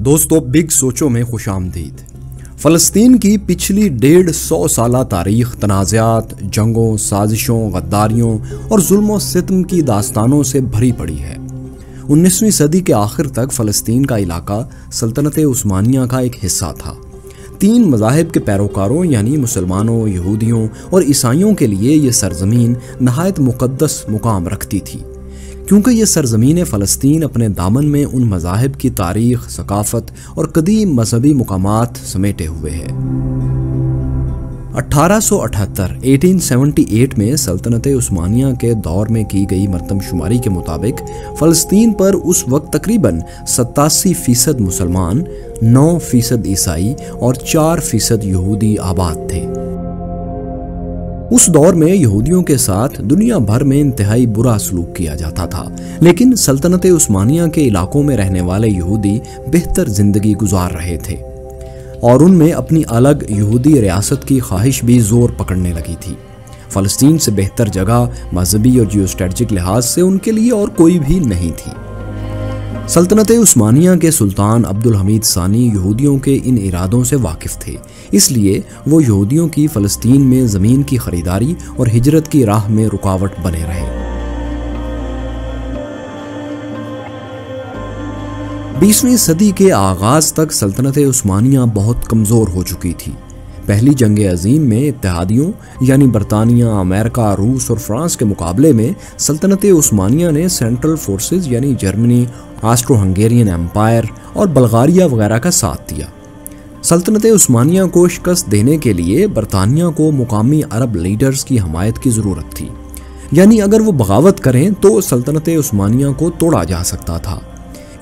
दोस्तों, बिग सोचो में खुशामदीद। फ़लस्तीन की पिछली 150 साला तारीख तनाज़ात, जंगों, साजिशों, गद्दारियों और जुल्म सितम की दास्तानों से भरी पड़ी है। 19वीं सदी के आखिर तक फ़लस्तीन का इलाका सल्तनत उस्मानिया का एक हिस्सा था। 3 मज़ाहिब के पैरोकारों यानी मुसलमानों, यहूदियों और ईसाइयों के लिए ये सरजमीन नहायत मुक़द्दस मुकाम रखती थी, क्योंकि ये सरजमीन फ़लस्तीन अपने दामन में उन मज़ाहिब की तारीख़, सकाफ़त और कदीम मजहबी मुकामात समेटे हुए है। 1878 में सल्तनत उस्मानिया के दौर में की गई मरतमशुमारी के मुताबिक फ़लस्तीन पर उस वक्त तकरीबन 87% मुसलमान, 9% ईसाई और 4% यहूदी आबाद थे। उस दौर में यहूदियों के साथ दुनिया भर में इंतहाई बुरा सलूक किया जाता था, लेकिन सल्तनत उस्मानिया के इलाकों में रहने वाले यहूदी बेहतर जिंदगी गुजार रहे थे और उनमें अपनी अलग यहूदी रियासत की ख्वाहिश भी जोर पकड़ने लगी थी। फ़लस्तीन से बेहतर जगह मजहबी और जियोस्ट्रेटजिक लिहाज से उनके लिए और कोई भी नहीं थी। सल्तनत उस्मानिया के सुल्तान अब्दुल हमीद सानी यहूदियों के इन इरादों से वाकिफ थे, इसलिए वो यहूदियों की फ़लस्तीन में ज़मीन की खरीदारी और हिजरत की राह में रुकावट बने रहे। 20वीं सदी के आगाज़ तक सल्तनत उस्मानिया बहुत कमज़ोर हो चुकी थी। पहली जंग अजीम में इत्तेहादियों यानी बरतानिया, अमेरिका, रूस और फ्रांस के मुकाबले में सल्तनत उस्मानिया ने सेंट्रल फोर्सेस यानी जर्मनी, ऑस्ट्रो हंगेरियन एम्पायर और बल्गारिया वगैरह का साथ दिया। सल्तनत उस्मानिया को शिकस्त देने के लिए बरतानिया को मुकामी अरब लीडर्स की हमायत की ज़रूरत थी, यानी अगर वो बगावत करें तो सल्तनत उस्मानिया को तोड़ा जा सकता था।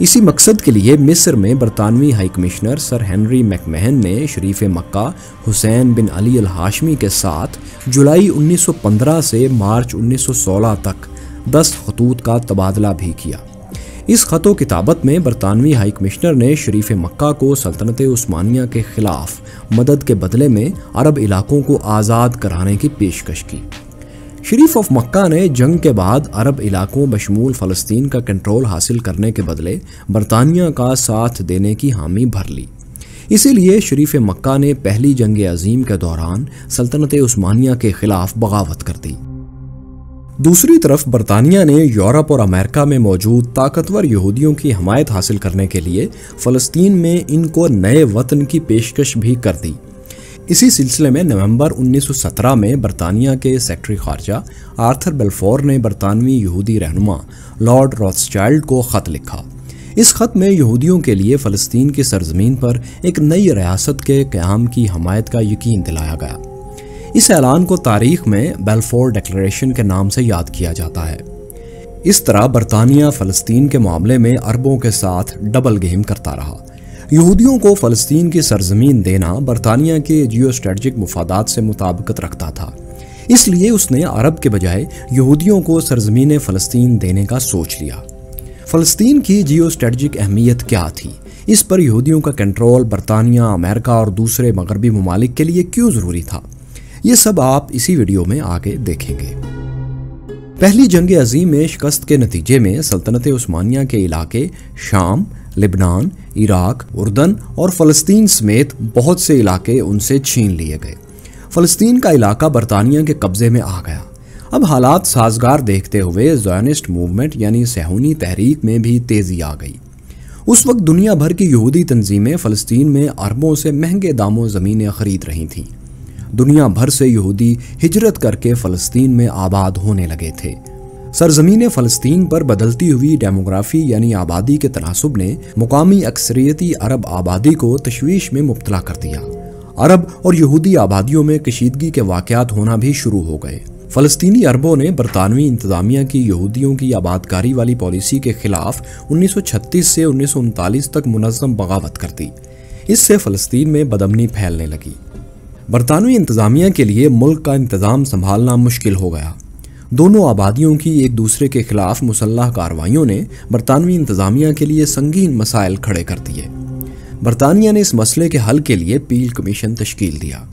इसी मकसद के लिए मिस्र में बरतानवी हाई कमिश्नर सर हेनरी मैकमहन ने शरीफ मक्का हुसैन बिन अली अल हाशमी के साथ जुलाई 1915 से मार्च 1916 तक 10 खतूत का तबादला भी किया। इस खतो किताबत में बरतानवी हाई कमिश्नर ने शरीफ मक्का को सल्तनत उस्मानिया के खिलाफ मदद के बदले में अरब इलाकों को आज़ाद कराने की पेशकश की। शरीफ ऑफ मक्का ने जंग के बाद अरब इलाकों बशमूल फ़लस्तीन का कंट्रोल हासिल करने के बदले बरतानिया का साथ देने की हामी भर ली। इसीलिए शरीफ मक्का ने पहली जंग अजीम के दौरान सल्तनत उस्मानिया के खिलाफ बगावत कर दी। दूसरी तरफ बरतानिया ने यूरोप और अमेरिका में मौजूद ताकतवर यहूदियों की हमायत हासिल करने के लिए फ़लस्तीन में इनको नए वतन की पेशकश भी कर दी। इसी सिलसिले में नवंबर 1917 में बरतानिया के सेक्रेटरी खारजा आर्थर बेल्फोर ने बरतानवी यहूदी रहनुमा लॉर्ड रॉथस्चाइल्ड को ख़त लिखा। इस ख़त में यहूदियों के लिए फ़लस्तीन की सरजमीन पर एक नई रियासत के क़याम की हमायत का यकीन दिलाया गया। इस ऐलान को तारीख़ में बेल्फोर डिक्लेरेशन के नाम से याद किया जाता है। इस तरह बरतानिया फ़लस्तीन के मामले में अरबों के साथ डबल गेम करता रहा। यहूदियों को फ़लस्तीन की सरजमीन देना बरतानिया के जियोस्ट्रेटजिक मुफादात से मुताबिकत रखता था, इसलिए उसने अरब के बजाय यहूदियों को सरजमीन फ़लस्तीन देने का सोच लिया। फ़लस्तीन की जियोस्ट्रेटजिक अहमियत क्या थी, इस पर यहूदियों का कंट्रोल बरतानिया, अमेरिका और दूसरे मगरबी ममालिक के लिए क्यों ज़रूरी था, ये सब आप इसी वीडियो में आगे देखेंगे। पहली जंग अजीम में शिकस्त के नतीजे में सल्तनत उस्मानिया के इलाके शाम, लेबनान, इराक, उर्दन और फ़लस्तीन समेत बहुत से इलाके उनसे छीन लिए गए। फ़लस्तीन का इलाका बरतानिया के कब्ज़े में आ गया। अब हालात साजगार देखते हुए ज़ायनिस्ट मूवमेंट यानी सहूनी तहरीक में भी तेज़ी आ गई। उस वक्त दुनिया भर की यहूदी तंजीमें फ़लस्तीन में अरबों से महंगे दामों ज़मीनें खरीद रही थीं। दुनिया भर से यहूदी हिजरत करके फ़लस्तीन में आबाद होने लगे थे। सरजमीन फ़लस्तीन पर बदलती हुई डेमोग्राफी यानी आबादी के तनासुब ने मुकामी अक्सरियती अरब आबादी को तशवीश में मुब्तला कर दिया। अरब और यहूदी आबादियों में कशीदगी के वाक़यात होना भी शुरू हो गए। फ़लस्तीनी अरबों ने बरतानवी इंतज़ामिया की यहूदियों की आबादकारी वाली पॉलिसी के खिलाफ 1936 से 1939 तक मुनज़्ज़म बगावत कर दी। इससे फ़लस्तीन में बदअमनी फैलने लगी। बरतानवी इंतज़ामिया के लिए मुल्क का इंतज़ाम संभालना मुश्किल हो गया। दोनों आबादियों की एक दूसरे के खिलाफ मुसल्लह कार्रवाइयों ने बरतानवी इंतज़ामिया के लिए संगीन मसाइल खड़े कर दिए। बरतानिया ने इस मसले के हल के लिए पील कमीशन तश्कील दिया।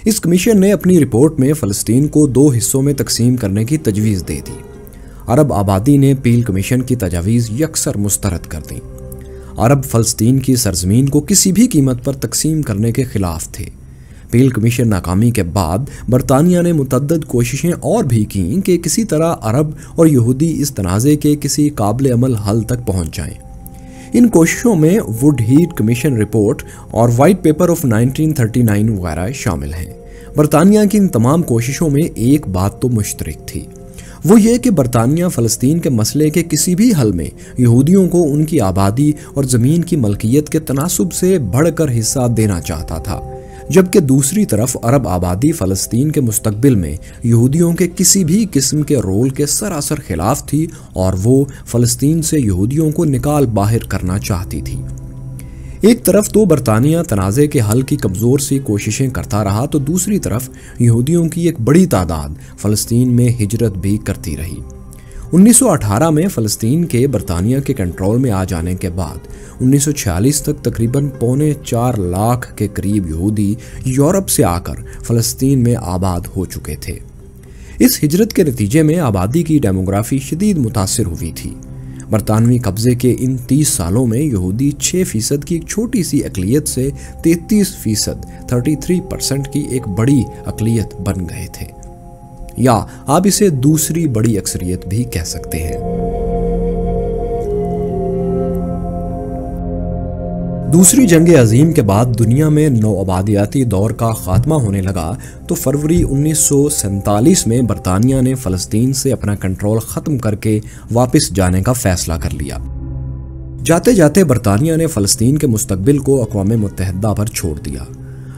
इस कमीशन ने अपनी रिपोर्ट में फ़लस्तीन को 2 हिस्सों में तकसीम करने की तजवीज़ दे दी। अरब आबादी ने पील कमीशन की तजावीज़ यकसर मुस्तरद कर दी। अरब फ़लस्तीन की सरजमीन को किसी भी कीमत पर तकसीम करने के खिलाफ थे। पेल कमीशन नाकामी के बाद बरतानिया ने मुतअद्दिद कोशिशें और भी कीं कि किसी तरह अरब और यहूदी इस तनाज़े के किसी काबिल अमल हल तक पहुँच जाएं। इन कोशिशों में वुड हीट कमीशन रिपोर्ट और वाइट पेपर ऑफ 1939 वगैरह शामिल हैं। बरतानिया की इन तमाम कोशिशों में एक बात तो मुश्तरक थी, वो ये कि बरतानिया फ़लस्तीन के मसले के किसी भी हल में यहूदियों को उनकी आबादी और ज़मीन की मलकियत के तनासुब से बढ़कर हिस्सा देना चाहता था, जबकि दूसरी तरफ अरब आबादी फ़लस्तीन के मुस्तकबिल में यहूदियों के किसी भी किस्म के रोल के सरासर खिलाफ थी और वो फ़लस्तीन से यहूदियों को निकाल बाहर करना चाहती थी। एक तरफ तो बरतानिया तनाज़े के हल की कमज़ोर सी कोशिशें करता रहा, तो दूसरी तरफ यहूदियों की एक बड़ी तादाद फ़लस्तीन में हिजरत भी करती रही। 1918 में फ़लस्तीन के बरतानिया के कंट्रोल में आ जाने के बाद 1946 तक तकरीबन 4.25 लाख के करीब यहूदी यूरोप से आकर फ़लस्तीन में आबाद हो चुके थे। इस हिजरत के नतीजे में आबादी की डेमोग्राफी शदीद मुतासिर हुई थी। बरतानवी कब्जे के इन 30 सालों में यहूदी 6% की एक छोटी सी अकलियत से 33% 33% की एक बड़ी अकलियत बन गए थे, या आप इसे दूसरी बड़ी अक्सरियत भी कह सकते हैं। दूसरी जंग अजीम के बाद दुनिया में नौआबादियाती दौर का खात्मा होने लगा, तो फरवरी 1947 में बरतानिया ने फ़लस्तीन से अपना कंट्रोल ख़त्म करके वापस जाने का फ़ैसला कर लिया। जाते जाते बरतानिया ने फ़लस्तीन के मुस्तकबिल को अक़वाम मुत्तहिदा पर छोड़ दिया।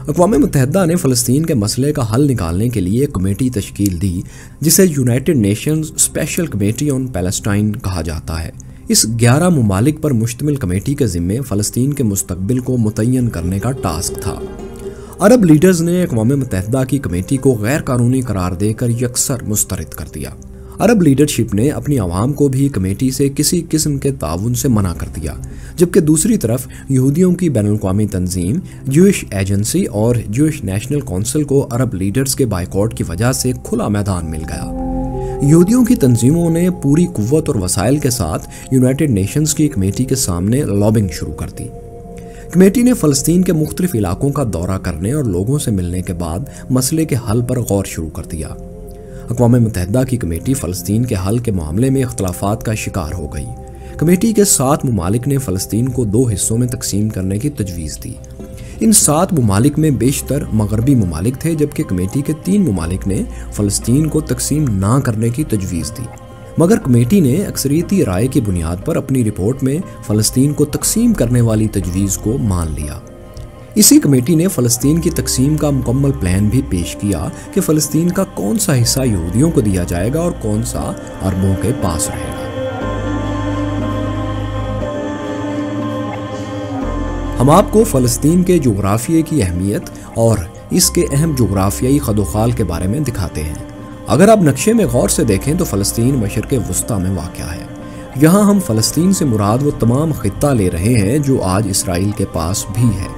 अक़वाम मुत्तहिदा ने फ़लस्तीन के मसले का हल निकालने के लिए एक कमेटी तश्कील दी, जिसे United Nations special committee on Palestine कहा जाता है। इस 11 ममालिक पर मुश्तमिल कमेटी के ज़िम्मे फ़लस्तीन के मुस्तकबिल को मुतय्यन करने का टास्क था। अरब लीडर्स ने अक़वाम मुत्तहिदा की कमेटी को गैर कानूनी करार देकर यकसर मुस्तरद कर दिया। अरब लीडरशिप ने अपनी आवाम को भी कमेटी से किसी किस्म के ताउन से मना कर दिया, जबकि दूसरी तरफ यहूदियों की बैनुल-अक़वामी तंजीम ज्यूइश एजेंसी और ज्यूइश नेशनल काउंसिल को अरब लीडर्स के बाइकॉट की वजह से खुला मैदान मिल गया। यहूदियों की तंजीमों ने पूरी कुव्वत और वसाइल के साथ यूनाइटेड नेशंस की कमेटी के सामने लॉबिंग शुरू कर दी। कमेटी ने फ़लस्तीन के मुख्तलिफ इलाकों का दौरा करने और लोगों से मिलने के बाद मसले के हल पर गौर शुरू कर दिया। अक़वाम मुत्तहिदा की कमेटी फ़लस्तीन के हल के मामले में इख्तलाफात का शिकार हो गई। कमेटी के 7 ममालिक ने फ़लस्तीन को 2 हिस्सों में तकसीम करने की तजवीज़ दी। इन 7 ममालिक में बेशतर मगरबी ममालिक थे, जबकि कमेटी के 3 ममालिक ने फ़लस्तीन को तकसीम ना करने की तजवीज़ दी, मगर कमेटी ने अक्सरियती राय की बुनियाद पर अपनी रिपोर्ट में फ़लस्तीन को तकसीम करने वाली तजवीज़ को मान लिया। इसी कमेटी ने फ़लस्तीन की तकसीम का मुकम्मल प्लान भी पेश किया कि फ़लस्तीन का कौन सा हिस्सा यहूदियों को दिया जाएगा और कौन सा अरबों के पास रहेगा। हम आपको फ़लस्तीन के जोग्राफिया की अहमियत और इसके अहम जोग्राफियाई खदोखाल के बारे में दिखाते हैं। अगर आप नक्शे में गौर से देखें तो फ़लस्तीन मशरिक़ वस्ता में वाक़या है। यहाँ हम फ़लस्तीन से मुराद वो तमाम ख़ित्ता ले रहे हैं जो आज इसराइल के पास भी है।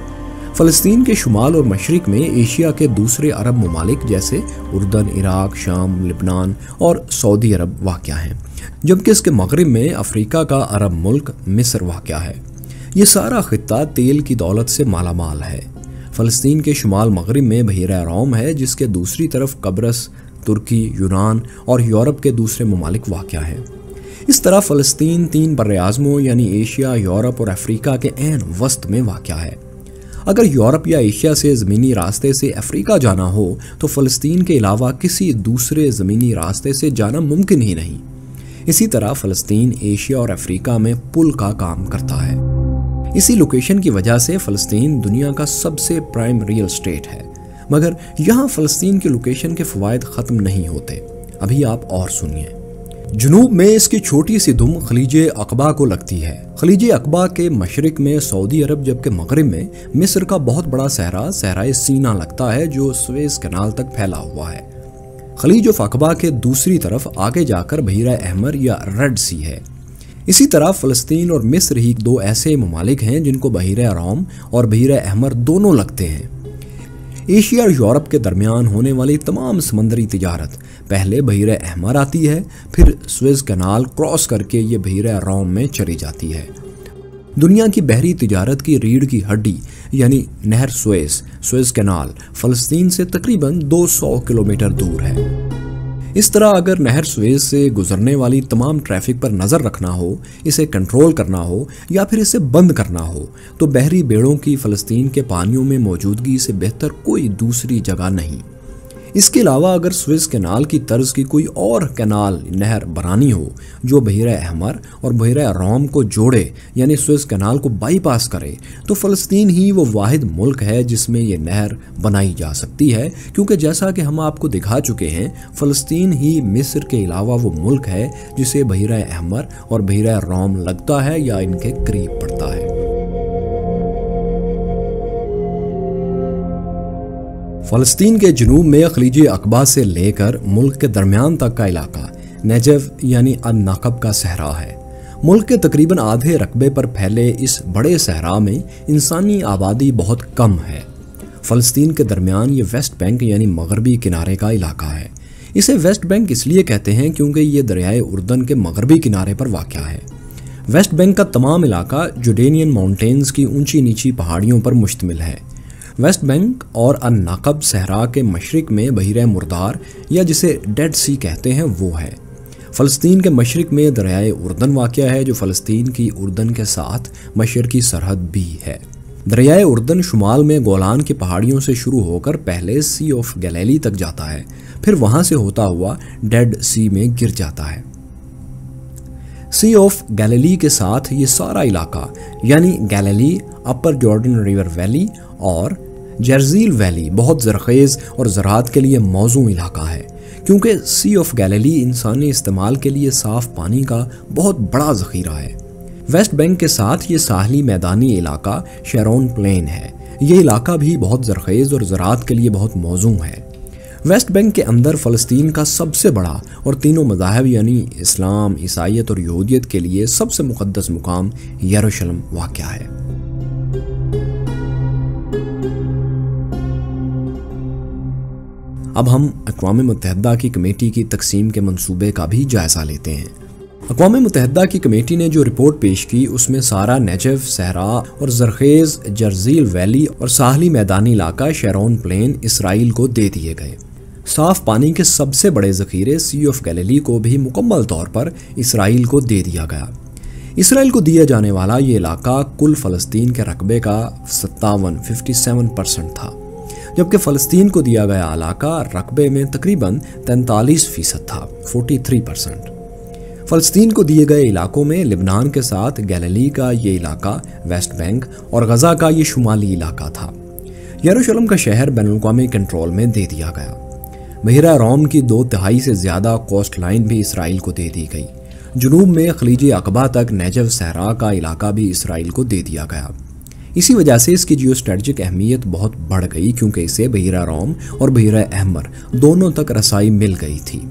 फ़लस्तीन के शुमाल और मशरिक़ में एशिया के दूसरे अरब ममालिक जैसे उर्दन, इराक, शाम, लिबनान और सऊदी अरब वाक़या हैं, जबकि इसके मगरिब में अफ्रीका का अरब मुल्क मिस्र वाक़या है। ये सारा खित्ता तेल की दौलत से मालामाल है। फ़लस्तीन के शुमाल मगरिब में बहीरा रोम है, जिसके दूसरी तरफ कब्रस, तुर्की, यूनान और यूरोप के दूसरे ममालिक वाक़या हैं। इस तरह फ़लस्तीन 3 बर्र-ए-आज़मों यानी एशिया, यूरोप और अफ्रीका के ऐन वस्त में वाक़या है। अगर यूरोप या एशिया से ज़मीनी रास्ते से अफ्रीका जाना हो तो फ़लस्तीन के अलावा किसी दूसरे ज़मीनी रास्ते से जाना मुमकिन ही नहीं। इसी तरह फ़लस्तीन एशिया और अफ्रीका में पुल का काम करता है। इसी लोकेशन की वजह से फ़लस्तीन दुनिया का सबसे प्राइम रियल स्टेट है। मगर यहाँ फ़लस्तीन की लोकेशन के फ़वाइद ख़त्म नहीं होते, अभी आप और सुनिए। जुनूब में इसकी छोटी सी दुम खलीजे अकबा को लगती है। खलीजे अकबा के मशरिक में सऊदी अरब, जबकि मगरिब में मिस्र का बहुत बड़ा सहरा सहराए सीना लगता है जो सुएज़ कैनाल तक फैला हुआ है। खलीज ऑफ अकबा के दूसरी तरफ आगे जाकर बहीरा अहमर या रेड सी है। इसी तरह फ़लस्तीन और मिस्र ही 2 ऐसे ममालिक हैं जिनको बहीरा रोम और बहीरा अहमर दोनों लगते हैं। एशिया और यूरोप के दरमियान होने वाली तमाम समंदरी तिजारत पहले बहीरा अहमर आती है, फिर सुएज़ कैनाल क्रॉस करके ये बहीरा रोम में चली जाती है। दुनिया की बहरी तिजारत की रीढ़ की हड्डी यानी नहर सुएज कैनाल फ़लस्तीन से तकरीबन 200 किलोमीटर दूर है। इस तरह अगर नहर सुएज से गुजरने वाली तमाम ट्रैफिक पर नज़र रखना हो, इसे कंट्रोल करना हो या फिर इसे बंद करना हो, तो बहरी बेड़ों की फ़लस्तीन के पानियों में मौजूदगी से बेहतर कोई दूसरी जगह नहीं। इसके अलावा अगर सुएज कैनाल की तर्ज की कोई और कैनाल नहर बनानी हो जो बहरा अहमर और बहरा रोम को जोड़े यानी सुएज कैनाल को बाईपास करे, तो फ़लस्तीन ही वो वाहिद मुल्क है जिसमें ये नहर बनाई जा सकती है, क्योंकि जैसा कि हम आपको दिखा चुके हैं, फ़लस्तीन ही मिस्र के अलावा वो मुल्क है जिसे बहरा अहमर और बहरा रोम लगता है या इनके करीब पड़ता है। फ़लस्तीन के जुनूब में खलीज अकबा से लेकर मुल्क के दरमियान तक का इलाका नेजव यानी अन-नक़ब का सहरा है। मुल्क के तकरीबन आधे रकबे पर फैले इस बड़े सहरा में इंसानी आबादी बहुत कम है। फ़लस्तीन के दरमियान ये वेस्ट बैंक यानी मगरबी किनारे का इलाका है। इसे वेस्ट बैंक इसलिए कहते हैं क्योंकि ये दरियाए उर्दन के मगरबी किनारे पर वाक़या है। वेस्ट बैंक का तमाम इलाका जुडेनियन माउंटेन्स की ऊंची नीची पहाड़ियों पर मुश्तमिल है। वेस्ट बैंक और अन-नक़ब सहरा के मशरिक में बहिरा मुर्दार या जिसे डेड सी कहते हैं वो है। फ़लस्तीन के मशरिक में दरियाए उर्दन वाक़या है जो फ़लस्तीन की उर्दन के साथ मशरकी सरहद भी है। दरियाए उर्दन शुमाल में गोलान की पहाड़ियों से शुरू होकर पहले सी ऑफ गैलीली तक जाता है, फिर वहाँ से होता हुआ डेड सी में गिर जाता है। सी ऑफ गैलीली के साथ ये सारा इलाका यानी गैलीली, अपर जॉर्डन रिवर वैली और जर्जील वैली बहुत ज़रख़ेज़ और ज़राअत के लिए मौजू इलाका है, क्योंकि सी ऑफ गैलीली इंसानी इस्तेमाल के लिए साफ़ पानी का बहुत बड़ा ज़ख़ीरा है। वेस्ट बैंक के साथ ये साहली मैदानी इलाका शेरोन प्लेन है। ये इलाका भी बहुत ज़रख़ेज़ और ज़राअत के लिए बहुत मौजू है। वेस्ट बैंक के अंदर फ़लस्तीन का सबसे बड़ा और तीनों मज़ाहब यानी इस्लाम, ईसाईयत और यहूदियत के लिए सबसे मुक़द्दस मुकाम यरूशलेम वाक़या है। अब हम अक़वाम मुत्तहिदा की कमेटी की तक़सीम के मंसूबे का भी जायज़ा लेते हैं। अक़वाम मुत्तहिदा की कमेटी ने जो रिपोर्ट पेश की उसमें सारा नेजव सहरा और ज़रख़ेज़ जर्जील वैली और साहली मैदानी इलाका शेरोन प्लेन इसराइल को दे दिए गए। साफ़ पानी के सबसे बड़े ज़ख़ीरे सी ऑफ गैलीली को भी मुकम्मल तौर पर इसराइल को दे दिया गया। इसराइल को दिया जाने वाला ये इलाका कुल फ़लस्तीन के रकबे का 57% था, जबकि फ़लस्तीन को दिया गया इलाका रकबे में तकरीबन 43% था, 43%। फ़लस्तीन को दिए गए इलाकों में लिबनान के साथ गैलीली का ये इलाका, वेस्ट बैंक और गज़ा का ये शुमाली इलाका था। यरूशलेम का शहर बैनुल-अक़वामी कंट्रोल में दे दिया गया। बहरा रोम की 2/3 से ज़्यादा कोस्ट लाइन भी इसराइल को दे दी गई। जुनूब में खलीज अकबा तक नेजव सहरा का इलाका भी इसराइल को दे दिया गया। इसी वजह से इसकी जियो स्ट्रेटजिक अहमियत बहुत बढ़ गई, क्योंकि इसे बहरा रोम और बहरा अहमर दोनों तक रसाई मिल गई थी।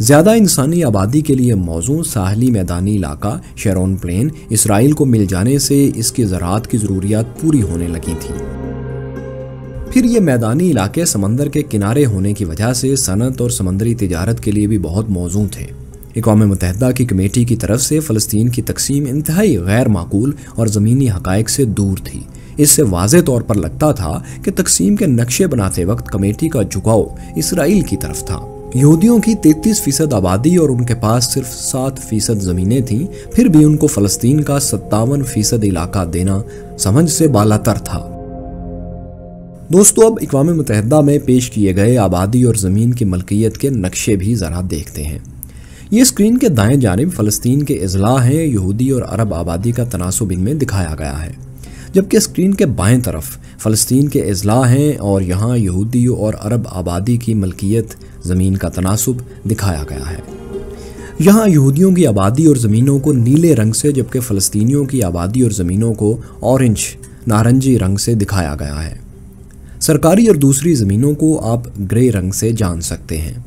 ज़्यादा इंसानी आबादी के लिए मौजू साहली मैदानी इलाका शेरोन प्लेन इसराइल को मिल जाने से इसकी ज़राअत की ज़रूरियात पूरी होने लगी थी। फिर ये मैदानी इलाके समंदर के किनारे होने की वजह से सनत और समंदरी तिजारत के लिए भी बहुत मौजू थे। अक़वाम मुत्तहिदा की कमेटी की तरफ से फ़लस्तीन की तक़सीम इंतहाई गैर माकूल और ज़मीनी हक़ाइक़ से दूर थी। इससे वाज़े तौर पर लगता था कि तक़सीम के नक्शे बनाते वक्त कमेटी का झुकाव इसराइल की तरफ था। यहूदियों की 33% आबादी और उनके पास सिर्फ 7% ज़मीनें थीं, फिर भी उनको फ़लस्तीन का 57% इलाका देना समझ से बालातर था। दोस्तों, अब अक़वाम मुत्तहिदा में पेश किए गए आबादी और ज़मीन की मलकियत के नक्शे भी ज़रा देखते हैं। ये स्क्रीन के दाएं जानिब फ़लस्तीन के अज़ला हैं, यहूदी और अरब आबादी का तनासुब इनमें दिखाया गया है, जबकि स्क्रीन के बाएं तरफ फ़लस्तीन के अज़ला हैं और यहाँ यहूदी और अरब आबादी की मलकियत ज़मीन का तनासुब दिखाया गया है। यहाँ यहूदियों की आबादी और ज़मीनों को नीले रंग से, जबकि फ़लस्तीनियों की आबादी और ज़मीनों को ऑरेंज नारंगी रंग से दिखाया गया है। सरकारी और दूसरी ज़मीनों को आप ग्रे रंग से जान सकते हैं।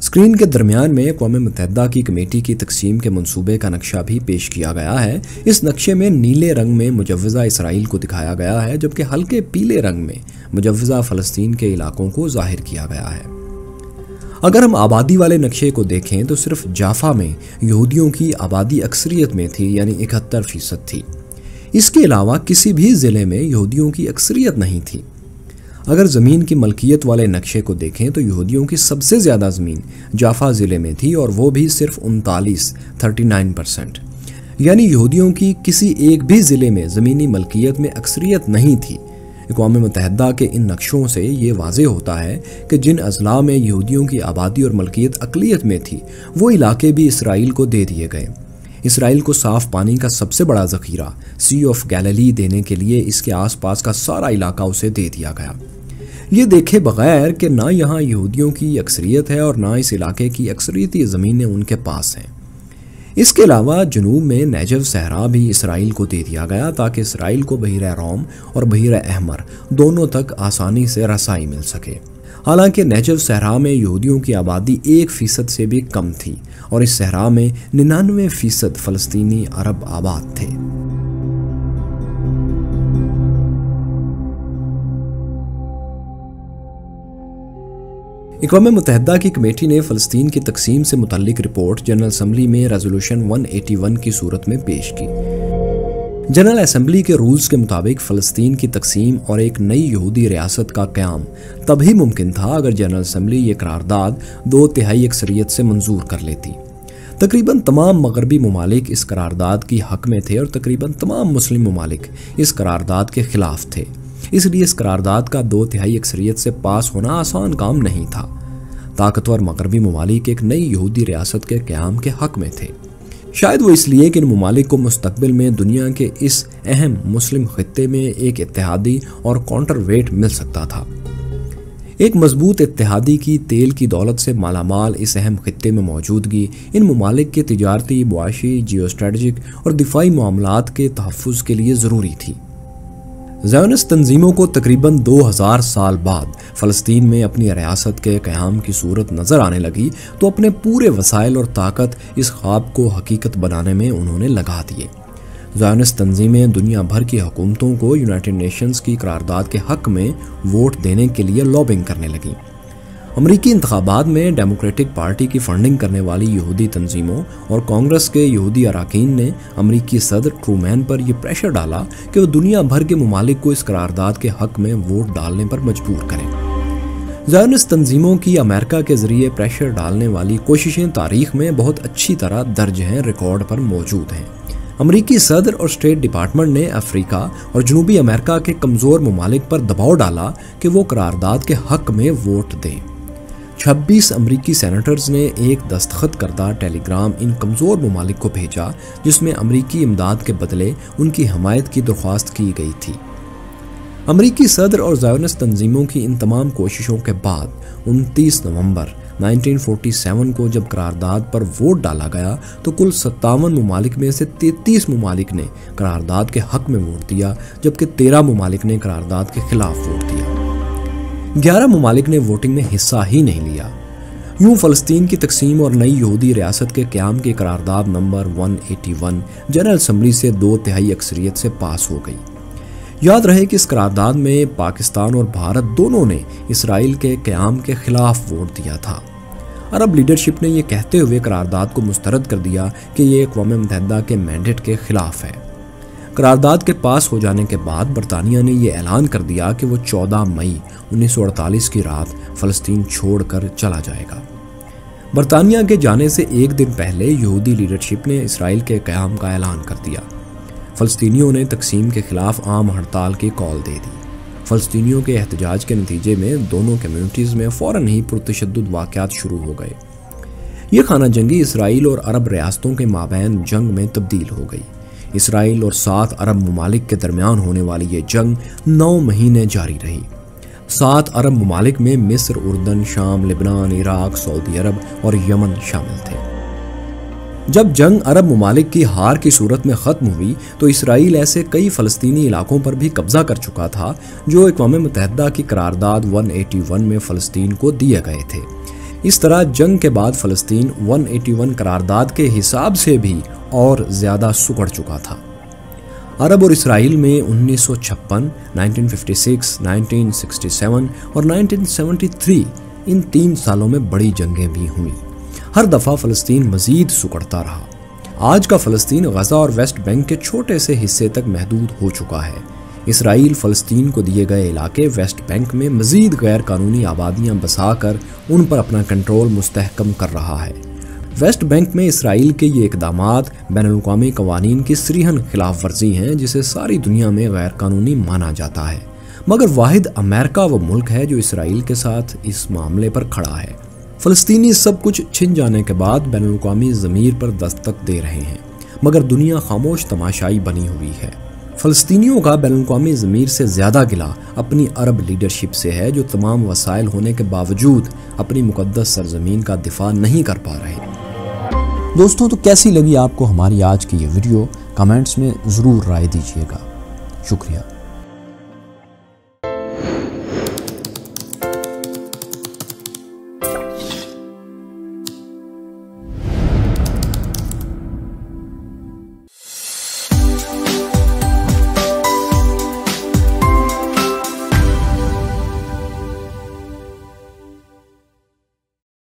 स्क्रीन के दरमियान में अक़वाम मुत्तहिदा की कमेटी की तक़सीम के मंसूबे का नक्शा भी पेश किया गया है। इस नक्शे में नीले रंग में मुजव्वज़ा इसराइल को दिखाया गया है, जबकि हल्के पीले रंग में मुजव्वज़ा फ़लस्तीन के इलाकों को ज़ाहिर किया गया है। अगर हम आबादी वाले नक्शे को देखें तो सिर्फ जाफा में यहूदियों की आबादी अक्सरियत में थी, यानी 71% थी। इसके अलावा किसी भी ज़िले में यहूदियों की अक्सरियत नहीं थी। अगर ज़मीन की मलकियत वाले नक्शे को देखें तो यहूदियों की सबसे ज़्यादा ज़मीन जाफा ज़िले में थी और वो भी सिर्फ 39% यानी यहूदियों की किसी एक भी ज़िले में ज़मीनी मलकियत में अक्सरियत नहीं थी। अक़वाम मुत्तहिदा के इन नक्शों से ये वाज़े होता है कि जिन अज़ला में यहूदियों की आबादी और मलकियत अक़लियत में थी वो इलाके भी इसराइल को दे दिए गए। इसराइल को साफ़ पानी का सबसे बड़ा ज़ख़ीरा सी ऑफ गैलिली देने के लिए इसके आसपास का सारा इलाका उसे दे दिया गया। ये देखे बगैर कि ना यहाँ यहूदियों की अक्सरियत है और ना इस इलाके की अक्सरियती ज़मीनें उनके पास हैं। इसके अलावा जनूब में नेजव सहरा भी इसराइल को दे दिया गया ताकि इसराइल को बहीर रोम और बहीर अहमर दोनों तक आसानी से रसाई मिल सके। हालांकि नेजव सहरा में यहूदियों की आबादी 1% से भी कम थी और इस सहरा में 99% फ़लस्तीनी अरब आबाद थे। अक़वाम मुत्तहिदा की कमेटी ने फ़लस्तीन की तकसीम से मुतल्लिक रिपोर्ट जनरल असम्बली में रेजोल्यूशन 181 की सूरत में पेश की। जनरल असम्बली के रूल्स के मुताबिक फ़लस्तीन की तकसीम और एक नई यहूदी रियासत का क़याम तभी मुमकिन था अगर जनरल असम्बली ये करारदाद 2/3 अक्सरियत से मंजूर कर लेती। तकरीबन तमाम मगरबी ममालिक इस करारदाद की हक में थे और तकरीबन तमाम मुस्लिम ममालिक इस करारदाद के ख़िलाफ़ थे। इसलिए इस करारदाद का 2/3 अक्सरियत से पास होना आसान काम नहीं था। ताकतवर मगरबी ममालिक एक नई यहूदी रियासत के क़याम के हक में थे। शायद वो इसलिए कि इन ममालिक को मुस्तकबिल में दुनिया के इस अहम मुस्लिम खित्ते में एक इत्तेहादी और काउंटरवेट मिल सकता था। एक मजबूत इत्तेहादी की तेल की दौलत से मालामाल इस अहम खित्ते में मौजूदगी इन ममालिक के तिजारती, मुआशी, जियोस्ट्रेटजिक और दिफाई मामलात के तहफ़्फ़ुज़ के लिए ज़रूरी थी। ज़ायोनिस्ट तंजीमों को तकरीबन 2000 साल बाद फ़लस्तीन में अपनी रियासत के क़याम की सूरत नज़र आने लगी तो अपने पूरे वसाइल और ताकत इस ख्वाब को हकीकत बनाने में उन्होंने लगा दिए। ज़ायोनिस्ट तंजीमें दुनिया भर की हुकूमतों को यूनाइटेड नेशंस की करारदाद के हक़ में वोट देने के लिए लॉबिंग करने लगी। अमरीकी इंतखाबात में डेमोक्रेटिक पार्टी की फंडिंग करने वाली यहूदी तंजीमों और कांग्रेस के यहूदी अरकान ने अमरीकी सदर ट्रूमैन पर यह प्रेशर डाला कि वो दुनिया भर के ममालिक को इस करारदाद के हक़ में वोट डालने पर मजबूर करें। ज़ायोनिस्ट तंजीमों की अमेरिका के ज़रिए प्रेशर डालने वाली कोशिशें तारीख़ में बहुत अच्छी तरह दर्ज हैं, रिकॉर्ड पर मौजूद हैं। अमरीकी सदर और स्टेट डिपार्टमेंट ने अफ्रीका और जनूबी अमेरिका के कमज़ोर ममालिक पर दबाव डाला कि वो करारदाद के हक़ में वोट दें। 26 अमरीकी सेनेटर्स ने एक दस्तखत करदा टेलीग्राम इन कमज़ोर ममालिक को भेजा जिसमें अमरीकी इमदाद के बदले उनकी हमायत की दरख्वास्त की गई थी। अमरीकी सदर और ज़ायोनिस्ट तंजीमों की इन तमाम कोशिशों के बाद 29 नवंबर 1947 को जब करारदाद पर वोट डाला गया तो कुल 57 ममालिक में से 33 ममालिक ने करारदाद के हक़ में वोट दिया जबकि 13 ममालिक ने करारदाद के खिलाफ वोट दिया। 11 ममालिक ने वोटिंग में हिस्सा ही नहीं लिया। यूं फ़लस्तीन की तकसीम और नई यहूदी रियासत के क़याम की करारदाद नंबर 181 जनरल असम्बली से 2/3 अक्सरियत से पास हो गई। याद रहे कि इस करारदाद में पाकिस्तान और भारत दोनों ने इसराइल के क़याम के खिलाफ वोट दिया था। अरब लीडरशिप ने यह कहते हुए करारदाद को मुस्तरद कर दिया कि यह अक़वाम मुत्तहिदा के मैंडेट के खिलाफ है। करारदाद के पास हो जाने के बाद बरतानिया ने यह ऐलान कर दिया कि वो 14 मई 1948 की रात फ़लस्तीन छोड़कर चला जाएगा। बरतानिया के जाने से एक दिन पहले यहूदी लीडरशिप ने इसराइल के क़याम का ऐलान कर दिया। फ़लस्तीनियों ने तकसीम के खिलाफ आम हड़ताल की कॉल दे दी। फ़लस्तीनियों के एहतजाज के नतीजे में दोनों कम्यूनिटीज़ में फ़ौरन ही पुरतशद्दुद वाक़यात शुरू हो गए। ये खाना जंगी इसराइल और अरब रियासतों के माबैन जंग में तब्दील हो गई। इसराइल और 7 अरब ममालिक के दरमियान होने वाली ये जंग 9 महीने जारी रही। 7 अरब ममालिक में मिस्र, उर्दन, शाम, लिबनान, इराक, सऊदी अरब और यमन शामिल थे। जब जंग अरब ममालिक की हार की सूरत में ख़त्म हुई तो इसराइल ऐसे कई फ़लस्तीनी इलाकों पर भी कब्ज़ा कर चुका था जो अक़वाम मुत्तहिदा की करारदाद 181 में फ़लस्तीन को दिए गए थे। इस तरह जंग के बाद फ़लस्तीन 181 करारदाद के हिसाब से भी और ज़्यादा सुकड़ चुका था। अरब और इसराइल में 1956, 1956, 1967 और 1973 इन 3 सालों में बड़ी जंगें भी हुईं। हर दफ़ा फ़लस्तीन मज़ीद सुकड़ता रहा। आज का फ़लस्तीन गज़ा और वेस्ट बैंक के छोटे से हिस्से तक महदूद हो चुका है। इसराइल फ़लस्तीन को दिए गए इलाके वेस्ट बैंक में मज़ीद गैर कानूनी आबादियाँ बसाकर उन पर अपना कंट्रोल मुस्तहकम कर रहा है। वेस्ट बैंक में इसराइल के ये इक़दामात बैनुल-अक़वामी क़वानीन की सरीहन खिलाफ वर्जी हैं, जिसे सारी दुनिया में गैर कानूनी माना जाता है। मगर वाहिद अमेरिका वो मुल्क है जो इसराइल के साथ इस मामले पर खड़ा है। फ़लस्तीनी सब कुछ छिन जाने के बाद बैनुल-अक़वामी ज़मीर पर दस्तक दे रहे हैं, मगर दुनिया खामोश तमाशाई बनी हुई है। फ़लस्तीनियों का बैनुल-अक़वामी ज़मीर से ज़्यादा गिला अपनी अरब लीडरशिप से है, जो तमाम वसाइल होने के बावजूद अपनी मुक़द्दस सरज़मीन का दिफा नहीं कर पा रहे। दोस्तों, तो कैसी लगी आपको हमारी आज की ये वीडियो? कमेंट्स में ज़रूर राय दीजिएगा। शुक्रिया।